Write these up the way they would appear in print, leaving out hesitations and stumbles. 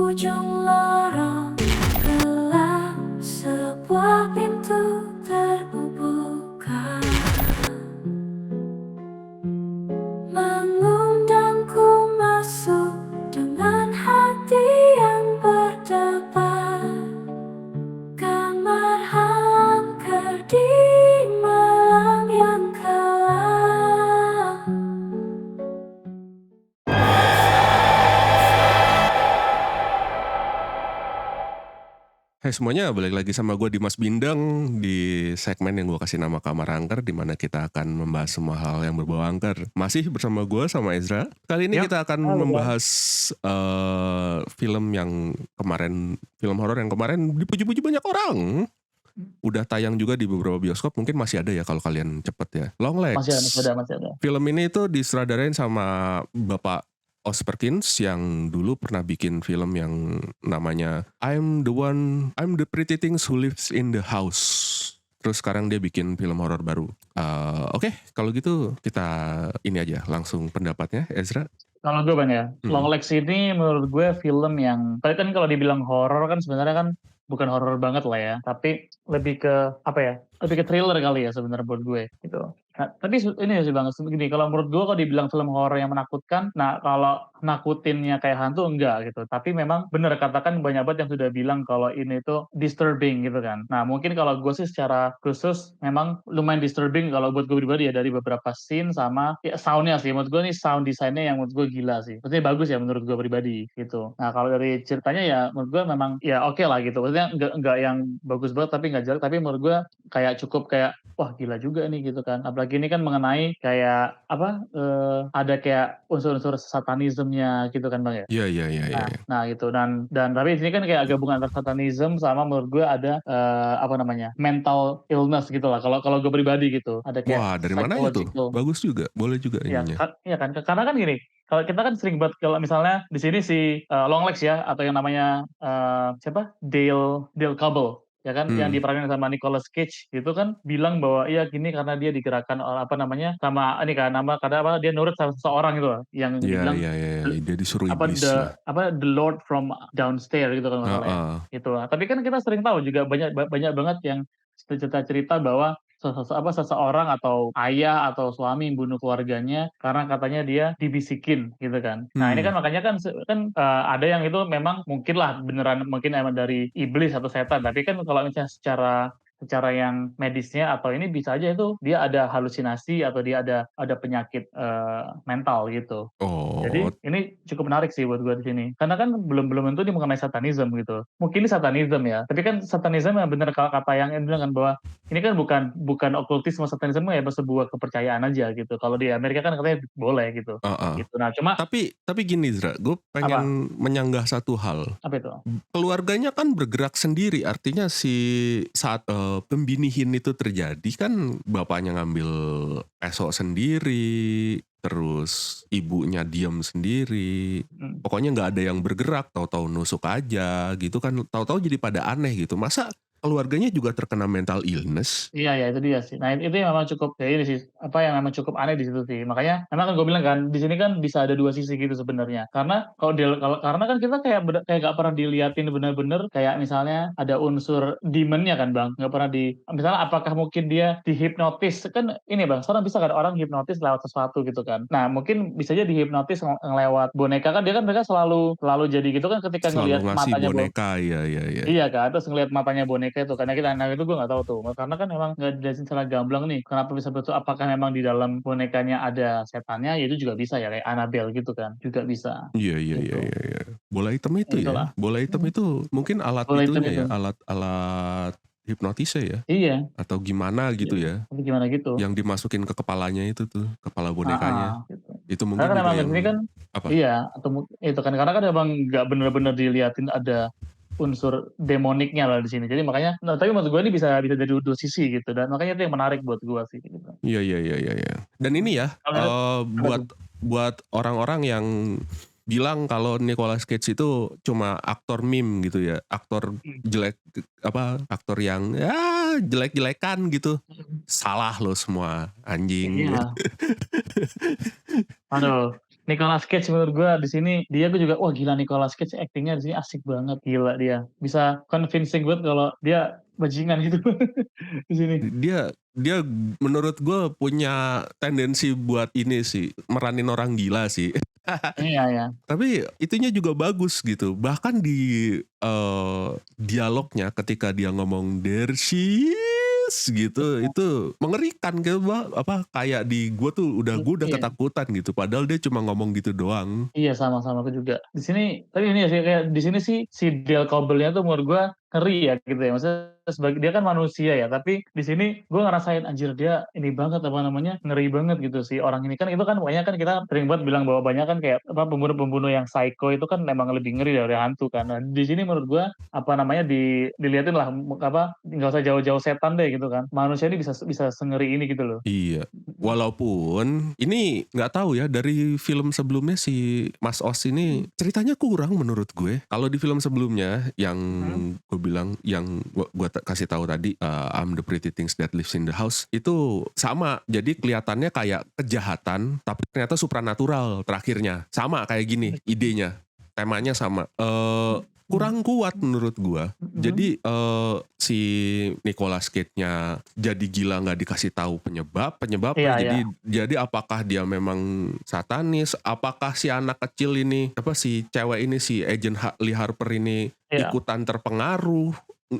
ujung lorong gelap, sebuah pintu terbuka, mengundangku masuk dengan hati yang berdebar. Kamar angker di malam yang gelap. Hai semuanya, balik lagi sama gue Dimas Bindeng di segmen yang gue kasih nama Kamar Angker, di mana kita akan membahas semua hal yang berbau angker. Masih bersama gue sama Ezra. Kali ini kita akan membahas film yang kemarin, film horor yang kemarin dipuji-puji banyak orang. Udah tayang juga di beberapa bioskop, mungkin masih ada ya kalau kalian cepet ya. Longlegs. Masih ada. Film ini tuh disutradarain sama Bapak Oz Perkins yang dulu pernah bikin film yang namanya I'm the Pretty Things Who Lives in the House. Terus sekarang dia bikin film horor baru. Oke, kalau gitu kita ini aja langsung pendapatnya, Ezra. Kalau gue Bang ya, Longlegs ini menurut gue film yang, tadi kan kalau dibilang horor kan sebenarnya kan bukan horor banget lah ya, tapi lebih ke apa ya? Lebih ke thriller kali ya sebenarnya buat gue gitu. Nah, tapi ini sih Bang, gini, kalau menurut gue kalau dibilang film horor yang menakutkan, nah kalau nakutinnya kayak hantu enggak gitu. Tapi memang bener katakan banyak banget yang sudah bilang kalau ini tuh disturbing gitu kan. Nah, mungkin kalau gue sih secara khusus memang lumayan disturbing kalau buat gue pribadi ya, dari beberapa scene sama ya soundnya sih. Menurut gue nih sound desainnya yang menurut gue gila sih. Maksudnya bagus ya menurut gue pribadi gitu. Nah, kalau dari ceritanya ya menurut gue memang ya oke lah gitu. Maksudnya enggak yang bagus banget tapi enggak jelek, tapi menurut gue kayak cukup kayak wah gila juga nih gitu kan. Apalagi ini kan mengenai kayak apa ada kayak unsur-unsur satanismnya gitu kan Bang ya. Iya. Nah gitu dan tapi di sini kan kayak gabungan antara satanism sama menurut gue ada apa namanya mental illness gitu lah. Kalau gue pribadi gitu ada kayak Wah, dari mana itu? psychological. Bagus juga, boleh juga Iya ininya. iya kan karena kan gini. Kalau kita kan sering banget kalau misalnya di sini si Longlegs ya atau yang namanya siapa Dale Cobble ya kan yang diperanin sama Nicolas Cage gitu kan bilang bahwa iya gini karena dia digerakkan oleh apa namanya sama ini kan nama karena apa dia nurut sama seseorang gitu loh yang Iya, dibilang dia disuruh apa iblis lah. the Lord from downstairs gitu kan masalahnya Heeh. gitu. Tapi kan kita sering tahu juga banyak banget yang cerita-cerita bahwa seseorang atau ayah atau suami yang bunuh keluarganya karena katanya dia dibisikin gitu kan. Nah ini kan makanya kan ada yang itu memang mungkin lah beneran mungkin emang dari iblis atau setan. Tapi kan kalau misalnya secara yang medisnya atau ini bisa aja itu dia ada halusinasi atau dia ada penyakit mental gitu. Oh, Jadi ini cukup menarik sih buat gue di sini. Karena kan belum tentu ini mengenai satanisme gitu. Mungkin ini satanisme ya. Tapi kan satanisme yang benar kata yang bilang kan bahwa ini kan bukan okultisme, satanisme ya sebuah kepercayaan aja gitu. Kalau di Amerika kan katanya boleh gitu. heeh. Gitu. Nah, cuma Tapi gini Zra, gue apa? pengen menyanggah satu hal. Apa itu? Keluarganya kan bergerak sendiri, artinya saat pembinihan itu terjadi kan bapaknya ngambil peso sendiri, terus ibunya diam sendiri. Pokoknya nggak ada yang bergerak, tahu-tahu nusuk aja gitu kan, tahu-tahu jadi pada aneh gitu. Masa keluarganya juga terkena mental illness? Iya itu dia sih. Nah itu yang memang cukup ya ini sih apa yang memang cukup aneh di situ sih. Makanya kan gue bilang kan di sini kan bisa ada dua sisi gitu sebenarnya. Karena karena kan kita kayak gak pernah diliatin bener-bener kayak misalnya ada unsur demonnya kan Bang. Gak pernah misalnya apakah mungkin dia dihipnotis kan ini Bang. Sekarang bisa kan orang hipnotis lewat sesuatu gitu kan. Nah mungkin bisa aja dihipnotis ngelewat boneka kan dia kan mereka selalu jadi gitu kan ketika Selalu ngelihat ngasih matanya boneka, iya. iya kan, terus ngelihat matanya boneka itu, karena itu gue nggak tahu tuh, karena kan emang nggak dijelasin secara gamblang nih, kenapa bisa betul, apakah memang di dalam bonekanya ada setannya, ya itu juga bisa ya, kayak Annabelle gitu kan, juga bisa, Iya. gitu, Bola hitam itu ya. itulah, Bola hitam itu mungkin alat boleh itu, itunya ya, alat hipnotisnya ya. iya, Atau gimana gitu ya. tapi gimana gitu, Yang dimasukin ke kepalanya itu tuh, kepala bonekanya. gitu. Itu Karena mungkin kan juga emang di yang sini kan, apa? iya, atau itu kan, karena kan emang nggak bener-bener diliatin ada unsur demoniknya lah di sini. Jadi makanya, nah, tapi maksud gue ini bisa dari dua sisi gitu, dan makanya itu yang menarik buat gue sih. Gitu. Iya. Dan ini ya, Apa tuh? buat orang-orang yang bilang kalau Nicolas Cage itu cuma aktor meme gitu ya, aktor jelek aktor yang ya jelek-jelekan gitu. Salah lo semua, anjing. Iya. Aduh. Nicolas Cage menurut gue di sini dia gue juga wah gila Nicolas Cage aktingnya di sini asik banget gila dia bisa convincing banget kalau dia bajingan gitu di sini. Dia dia menurut gue punya tendensi buat ini sih, meranin orang gila sih. Iya ya. Tapi itunya juga bagus gitu. Bahkan di dialognya ketika dia ngomong there she is gitu, itu mengerikan gitu, kayak gue udah Iya. ketakutan gitu. Padahal dia cuma ngomong gitu doang. Iya sama-sama aku juga. Di sini tapi ini ya sih kayak di sini sih si Dale Cobble-nya tuh menurut gua ngeri ya gitu ya. Maksudnya sebagai dia kan manusia ya, tapi di sini gua ngerasain anjir dia ini banget apa namanya ngeri banget gitu si orang ini kan itu kan banyak kan kita sering banget bilang bahwa banyak kan kayak apa pembunuh-pembunuh yang psycho itu kan memang lebih ngeri dari hantu kan. Nah, di sini menurut gua apa namanya diliatin lah apa nggak usah jauh-jauh setan deh gitu kan. Manusia ini bisa bisa sengeri ini gitu loh. Iya. Walaupun ini nggak tahu ya, dari film sebelumnya si Mas Os ini ceritanya kurang menurut gue. Kalau di film sebelumnya yang gue bilang yang gue kasih tahu tadi, I'm the Pretty Things That Lives in the House, itu sama. Jadi kelihatannya kayak kejahatan tapi ternyata supranatural terakhirnya. Sama kayak gini idenya. Temanya sama. Kurang kuat menurut gua. Jadi si Nicolas Cage-nya jadi gila nggak dikasih tahu penyebabnya. Iya, Jadi apakah dia memang satanis? Apakah si anak kecil ini si cewek ini si Agent Lee Harper ini iya. ikutan terpengaruh?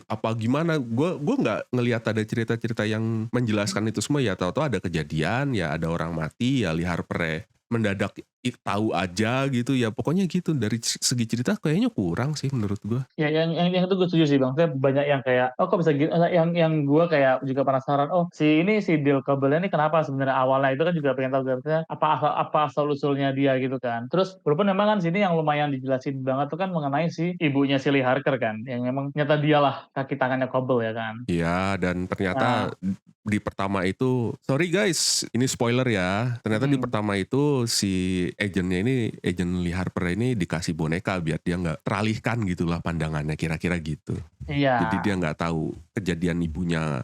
Apa gimana? Gua nggak ngelihat ada cerita-cerita yang menjelaskan itu semua ya. Tahu-tahu ada kejadian ya, ada orang mati ya, Lee Harper mendadak tahu aja gitu ya, pokoknya gitu. Dari segi cerita kayaknya kurang sih menurut gue. Ya, yang itu gue setuju sih bang. Saya banyak yang kayak, oh kok bisa gitu? Yang gue kayak juga penasaran. Oh si Bill Cobble ini kenapa sebenarnya awalnya itu kan juga pengen tahu sebenarnya apa asal usulnya dia gitu kan. Terus walaupun memang kan sini yang lumayan dijelasin banget tuh kan mengenai si ibunya si Lee Harker kan, yang memang nyata dialah kaki tangannya Cobble ya kan. Iya, dan ternyata Nah, di pertama itu, sorry guys, ini spoiler ya. Ternyata di pertama itu si agentnya ini, agent Lee Harper ini dikasih boneka biar dia nggak teralihkan gitulah pandangannya, kira-kira gitu. iya. Jadi dia nggak tahu kejadian ibunya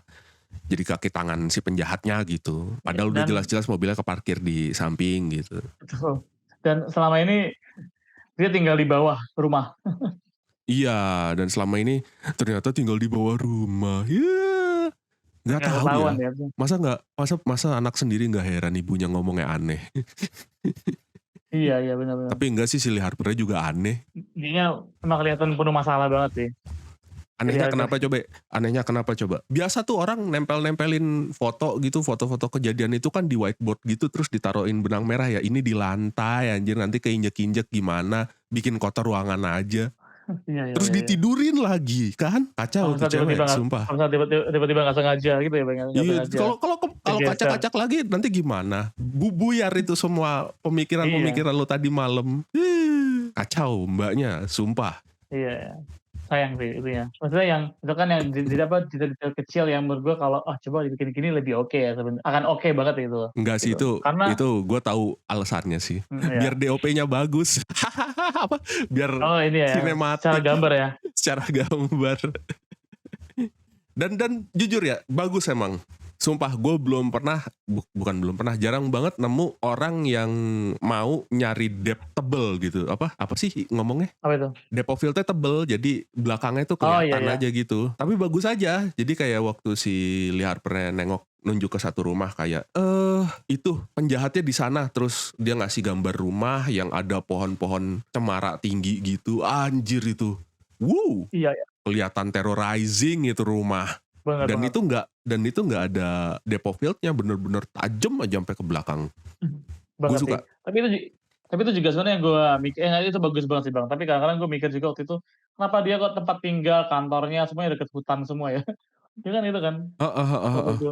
jadi kaki tangan si penjahatnya gitu. Padahal udah Dan jelas-jelas mobilnya keparkir di samping gitu. betul. Dan selama ini dia tinggal di bawah rumah. Iya, dan selama ini ternyata tinggal di bawah rumah. Ya, nggak Nggak tahu ketahuan ya. ya. Masa anak sendiri nggak heran ibunya ngomongnya aneh. Iya benar-benar. Tapi enggak sih, si Lee Harper juga aneh. Dia emang kelihatan penuh masalah banget sih. Anehnya Lee kenapa Harper. coba? Anehnya kenapa coba? Biasa tuh orang nempel-nempelin foto gitu, foto-foto kejadian itu kan di whiteboard gitu, terus ditaruhin benang merah ya. Ini di lantai anjir, nanti keinjek-injek gimana, bikin kotor ruangan aja. Iya. Terus ditidurin lagi kan? Kacau tuh cewek, sumpah. Kalau tiba-tiba nggak sengaja gitu ya, nggak Iya, sengaja. kalau Kegeser. kacak-kacak lagi nanti gimana? Buyar itu semua pemikiran lo tadi malam. Kacau mbaknya, sumpah. Iya. Sayang sih itu ya. Maksudnya yang itu kan yang detail kecil yang menurut gue kalau coba dibikin gini lebih oke ya sebenarnya. Akan oke banget itu. Enggak sih, Gitu. Karena itu gue tahu alasannya sih. iya. Biar DOP-nya bagus. Apa? Biar ini ya. sinematik. Secara gambar ya. Secara gambar. Dan jujur ya, bagus emang. Sumpah gue belum pernah, bukan belum pernah, jarang banget nemu orang yang mau nyari depth tebel gitu. Apa sih ngomongnya? Apa itu? Depth of field-nya tebel, jadi belakangnya tuh kelihatan iya. aja gitu. Tapi bagus aja. Jadi kayak waktu si Lee Harper nunjuk ke satu rumah kayak, itu penjahatnya di sana, terus dia ngasih gambar rumah yang ada pohon-pohon cemara tinggi gitu. Anjir itu. Wow. Iya. Kelihatan terrorizing itu rumah. Banget, Dan itu nggak ada depth of field-nya, bener-bener tajam aja sampai ke belakang. Banget Gue suka. sih. Tapi itu juga sebenarnya gue mikir, itu bagus banget sih bang. Tapi kadang-kadang gue mikir juga waktu itu, kenapa dia kok tempat tinggal, kantornya semuanya deket hutan semua ya? Itu kan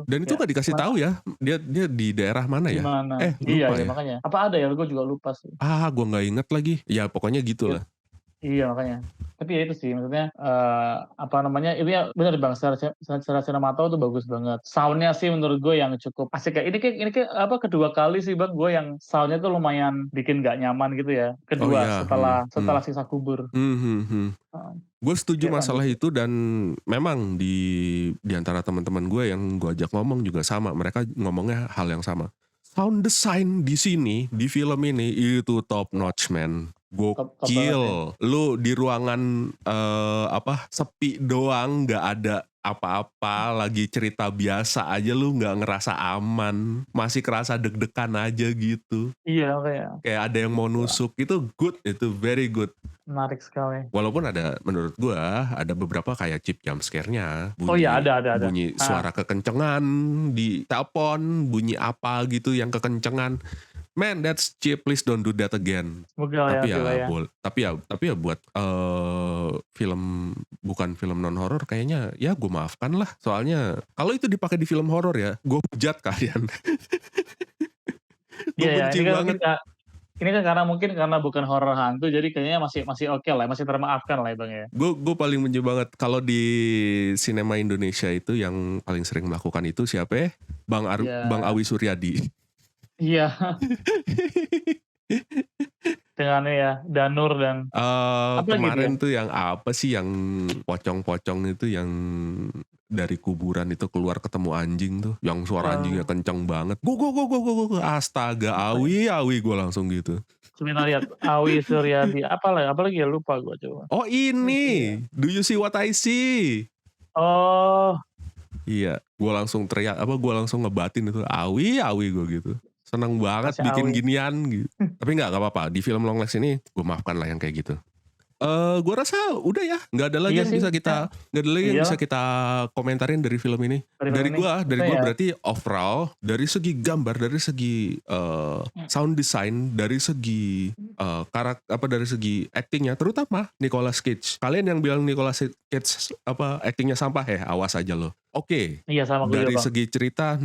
Dan itu nggak dikasih tahu ya, dia di daerah mana ya? Gimana? Lupa ya. Makanya. Apa ada ya? Gue juga lupa sih. Gue nggak inget lagi. Ya pokoknya gitulah. Iya makanya. Tapi ya itu sih maksudnya apa namanya itu ya benar bang secara sinematografi itu bagus banget. Soundnya sih menurut gue yang cukup asik ya. Ini kayak apa kedua kali sih bang gue yang soundnya tuh lumayan bikin nggak nyaman gitu ya. Kedua setelah sisa kubur. Gue setuju Ya, masalah itu, dan memang di antara teman-teman gue yang gue ajak ngomong juga sama, mereka ngomongnya hal yang sama. Sound design di sini, di film ini itu top notch, man. Top banget ya. Gokil. Lu di ruangan sepi doang, nggak ada apa-apa, lagi cerita biasa aja lu nggak ngerasa aman, masih kerasa deg-degan aja gitu. Iya, Kayak ada yang mau nusuk, itu good, itu very good. menarik sekali. Walaupun menurut gua ada beberapa kayak chip jump scare-nya, Oh iya, ada. bunyi suara kekencengan di telepon, bunyi apa gitu yang kekencengan. Man, that's cheap. Please don't do that again. Semoga Tapi ya, ya, tapi ya buat film bukan film non horor kayaknya ya gue maafkan lah. Soalnya kalau itu dipakai di film horor ya, gue hujat kalian. Gue Iya, benci banget. ini kan karena bukan horor hantu, jadi kayaknya masih oke lah, masih termaafkan lah ya Bang ya. Gue paling benci banget kalau di sinema Indonesia itu yang paling sering melakukan itu siapa ya? Bang Awi Suryadi. Iya. Dengan ya Danur dan kemarin tuh yang apa sih yang pocong-pocong itu yang dari kuburan itu keluar ketemu anjing tuh, yang suara anjingnya kenceng banget. Go astaga, Awi gue langsung gitu. Cuma lihat Awi Suryadi apalagi ya lupa gue coba. Oh ini, do you see what I see? Oh iya, gue langsung teriak gue langsung ngebatin itu Awi gue gitu. Seneng banget Masih bikin Awi. ginian gitu. Tapi nggak apa-apa, di film Longlegs ini gue maafkan lah yang kayak gitu. Gue rasa udah ya, nggak ada lagi Iya yang sih, bisa kita nggak ada lagi yang Iya. bisa kita komentarin dari film ini. Dari gue Maksudnya berarti overall dari segi gambar, dari segi sound design, dari segi dari segi actingnya, terutama Nicolas Cage. Kalian yang bilang Nicolas Cage actingnya sampah awas aja loh. Oke. Iya sama gue Dari juga, Bang. segi cerita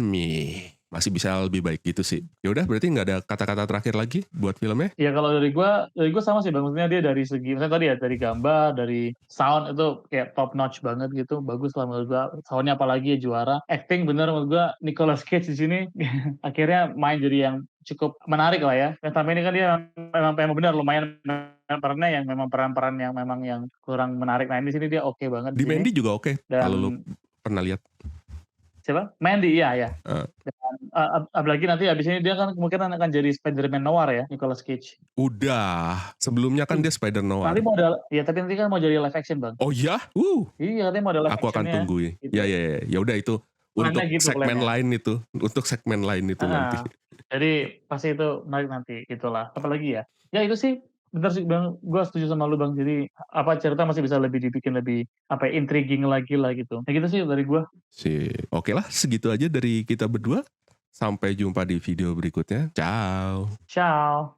masih bisa lebih baik gitu sih. Ya udah berarti nggak ada kata-kata terakhir lagi buat filmnya. Ya kalau dari gue sama sih Bang, maksudnya dia dari segi misalnya tadi ya dari gambar, dari sound itu kayak top notch banget gitu, bagus lah menurut gue. Soundnya apalagi ya juara. Acting bener menurut gue Nicolas Cage di sini akhirnya main jadi yang cukup menarik lah ya. Yang selama ini kan dia memang benar lumayan perannya yang memang peran-peran yang memang yang kurang menarik. Nah ini sini dia oke banget Di sini. Mandy juga oke. Dan Kalau lu pernah lihat. siapa? Mandy, iya. Dan apalagi nanti abis ini dia kan kemungkinan akan jadi Spider-Man noir ya, Nicolas Cage. Udah. Sebelumnya kan dia Spider Noir. Nanti tapi nanti kan mau jadi live action Bang. Oh iya? Iya, katanya mau ada live Aku akan actionnya. tunggu ya. Gitu. Ya udah itu untuk Plannya gitu, segmen plannya. lain itu. Untuk segmen lain itu nanti. Jadi pasti itu menarik nanti, itulah. Apalagi ya? Ya itu sih, bener sih Bang, gue setuju sama lu Bang. Jadi cerita masih bisa lebih dibikin lebih intriguing lagi lah gitu. Ya gitu sih dari gue. Oke lah, segitu aja dari kita berdua. Sampai jumpa di video berikutnya. Ciao. Ciao.